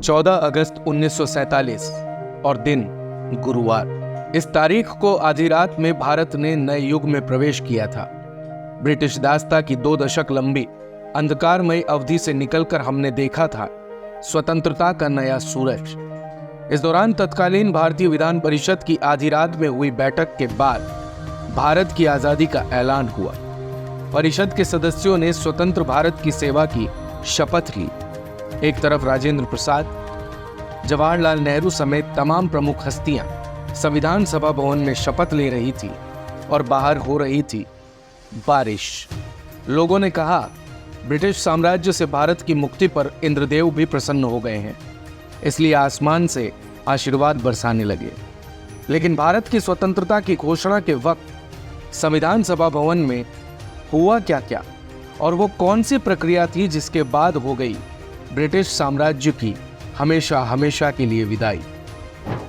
14 अगस्त 1947 और दिन गुरुवार। इस तारीख को आधी रात में भारत ने नए युग में प्रवेश किया था। ब्रिटिश दास्ता की 2 दशक लंबी अंधकारमय अवधि से निकलकर हमने देखा था स्वतंत्रता का नया सूरज। इस दौरान तत्कालीन भारतीय विधान परिषद की आधी रात में हुई बैठक के बाद भारत की आजादी का ऐलान हुआ। परिषद के सदस्यों ने स्वतंत्र भारत की सेवा की शपथ ली। एक तरफ राजेंद्र प्रसाद, जवाहरलाल नेहरू समेत तमाम प्रमुख हस्तियां संविधान सभा भवन में शपथ ले रही थी और बाहर हो रही थी बारिश। लोगों ने कहा, ब्रिटिश साम्राज्य से भारत की मुक्ति पर इंद्रदेव भी प्रसन्न हो गए हैं, इसलिए आसमान से आशीर्वाद बरसाने लगे। लेकिन भारत की स्वतंत्रता की घोषणा के वक्त संविधान सभा भवन में हुआ क्या क्या, और वो कौन सी प्रक्रिया थी जिसके बाद हो गई ब्रिटिश साम्राज्य की हमेशा हमेशा के लिए विदाई।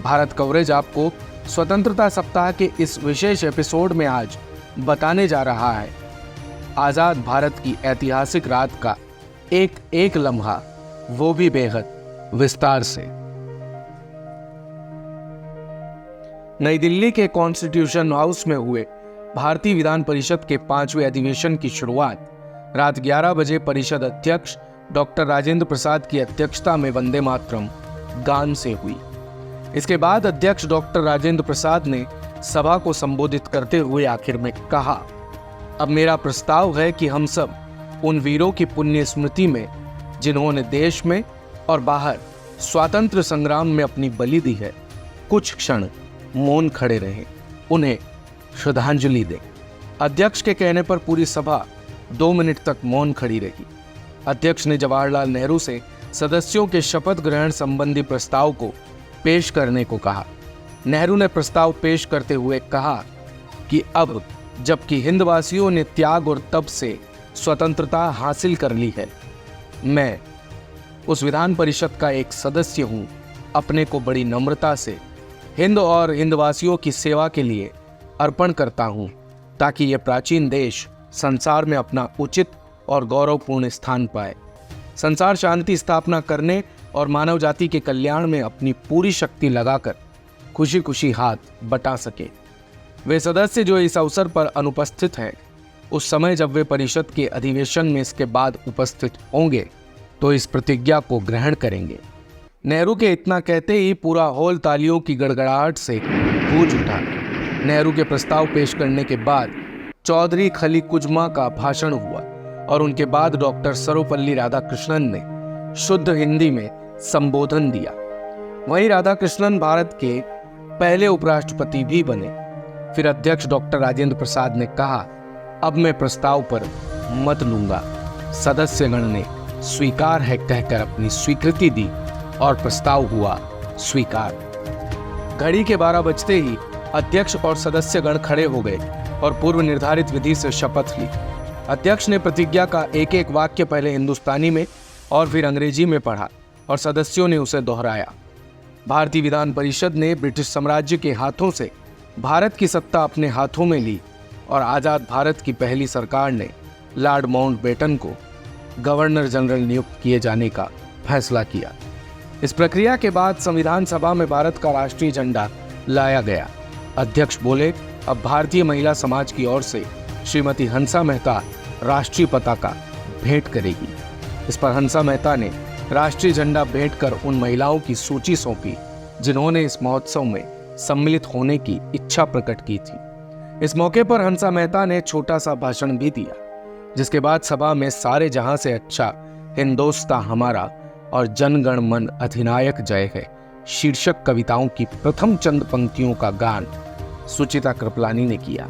भारत कवरेज आपको स्वतंत्रता सप्ताह के इस विशेष एपिसोड में आज बताने जा रहा है आजाद भारत की ऐतिहासिक रात का एक एक लम्हा, वो भी बेहद विस्तार से। नई दिल्ली के कॉन्स्टिट्यूशन हाउस में हुए भारतीय विधान परिषद के 5वें अधिवेशन की शुरुआत रात 11 बजे परिषद अध्यक्ष डॉक्टर राजेंद्र प्रसाद की अध्यक्षता में वंदे मातरम गान से हुई। इसके बाद अध्यक्ष डॉक्टर राजेंद्र प्रसाद ने सभा को संबोधित करते हुए आखिर में कहा, अब मेरा प्रस्ताव है कि हम सब उन वीरों की पुण्य स्मृति में जिन्होंने देश में और बाहर स्वातंत्र्य संग्राम में अपनी बलि दी है, कुछ क्षण मौन खड़े रहें, उन्हें श्रद्धांजलि दें। अध्यक्ष के कहने पर पूरी सभा 2 मिनट तक मौन खड़ी रही। अध्यक्ष ने जवाहरलाल नेहरू से सदस्यों के शपथ ग्रहण संबंधी प्रस्ताव को पेश करने को कहा। नेहरू ने प्रस्ताव पेश करते हुए कहा कि अब जबकि हिंदवासियों ने त्याग और तप से स्वतंत्रता हासिल कर ली है, मैं उस विधान परिषद का एक सदस्य हूं, अपने को बड़ी नम्रता से हिंद और हिंदवासियों की सेवा के लिए अर्पण करता हूं, ताकि यह प्राचीन देश संसार में अपना उचित और गौरवपूर्ण स्थान पाए, संसार शांति स्थापना करने और मानव जाति के कल्याण में अपनी पूरी शक्ति लगाकर खुशी खुशी हाथ बटा सके। वे सदस्य जो इस अवसर पर अनुपस्थित हैं, उस समय जब वे परिषद के अधिवेशन में इसके बाद उपस्थित होंगे तो इस प्रतिज्ञा को ग्रहण करेंगे। नेहरू के इतना कहते ही पूरा हॉल तालियों की गड़गड़ाहट से गूंज उठा। नेहरू के प्रस्ताव पेश करने के बाद चौधरी खली कुजमा का भाषण हुआ और उनके बाद डॉक्टर सर्वपल्ली राधाकृष्णन ने शुद्ध हिंदी में संबोधन दिया। वहीं राधाकृष्णन भारत के पहले उपराष्ट्रपति भी बने। फिर अध्यक्ष डॉक्टर राजेंद्र प्रसाद ने कहा, अब मैं प्रस्ताव पर मत लूंगा। सदस्यगण ने स्वीकार है कहकर अपनी स्वीकृति दी और प्रस्ताव हुआ स्वीकार। घड़ी के 12 बजते ही अध्यक्ष और सदस्यगण खड़े हो गए और पूर्व निर्धारित विधि से शपथ ली। अध्यक्ष ने प्रतिज्ञा का एक एक वाक्य पहले हिंदुस्तानी में और फिर अंग्रेजी में पढ़ा और सदस्यों ने उसे दोहराया। भारतीय विधान परिषद ने ब्रिटिश साम्राज्य के हाथों से भारत की सत्ता अपने हाथों में ली और आजाद भारत की पहली सरकार ने लॉर्ड माउंटबेटन को गवर्नर जनरल नियुक्त किए जाने का फैसला किया। इस प्रक्रिया के बाद संविधान सभा में भारत का राष्ट्रीय झंडा लाया गया। अध्यक्ष बोले, अब भारतीय महिला समाज की ओर से श्रीमती हंसा मेहता राष्ट्रीय पताका भेंट करेगी। इस पर हंसा मेहता ने राष्ट्रीय झंडा भेंट कर उन महिलाओं की सूची सौंपी जिन्होंने इस महोत्सव में सम्मिलित होने की इच्छा प्रकट की थी। इस मौके पर हंसा मेहता ने छोटा सा भाषण भी दिया, जिसके बाद सभा में सारे जहां से अच्छा हिंदोस्ता हमारा और जनगण मन अधिनायक जय है शीर्षक कविताओं की प्रथम चंद पंक्तियों का गान सुचिता कृपलानी ने किया।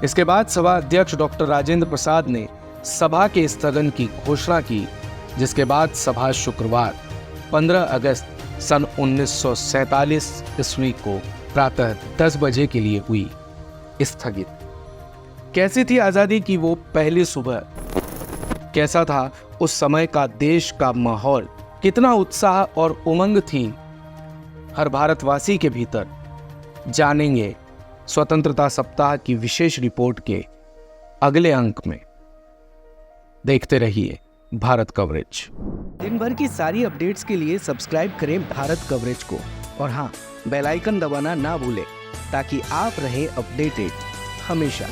इसके बाद सभा अध्यक्ष डॉक्टर राजेंद्र प्रसाद ने सभा के स्थगन की घोषणा की, जिसके बाद सभा शुक्रवार 15 अगस्त सन 1947 ईस्वी को प्रातः 10 बजे के लिए हुई स्थगित। कैसी थी आजादी की वो पहली सुबह? कैसा था उस समय का देश का माहौल? कितना उत्साह और उमंग थी हर भारतवासी के भीतर? जानेंगे स्वतंत्रता सप्ताह की विशेष रिपोर्ट के अगले अंक में। देखते रहिए भारत कवरेज। दिन भर की सारी अपडेट्स के लिए सब्सक्राइब करें भारत कवरेज को और हाँ, बेल आइकन दबाना ना भूलें ताकि आप रहें अपडेटेड हमेशा।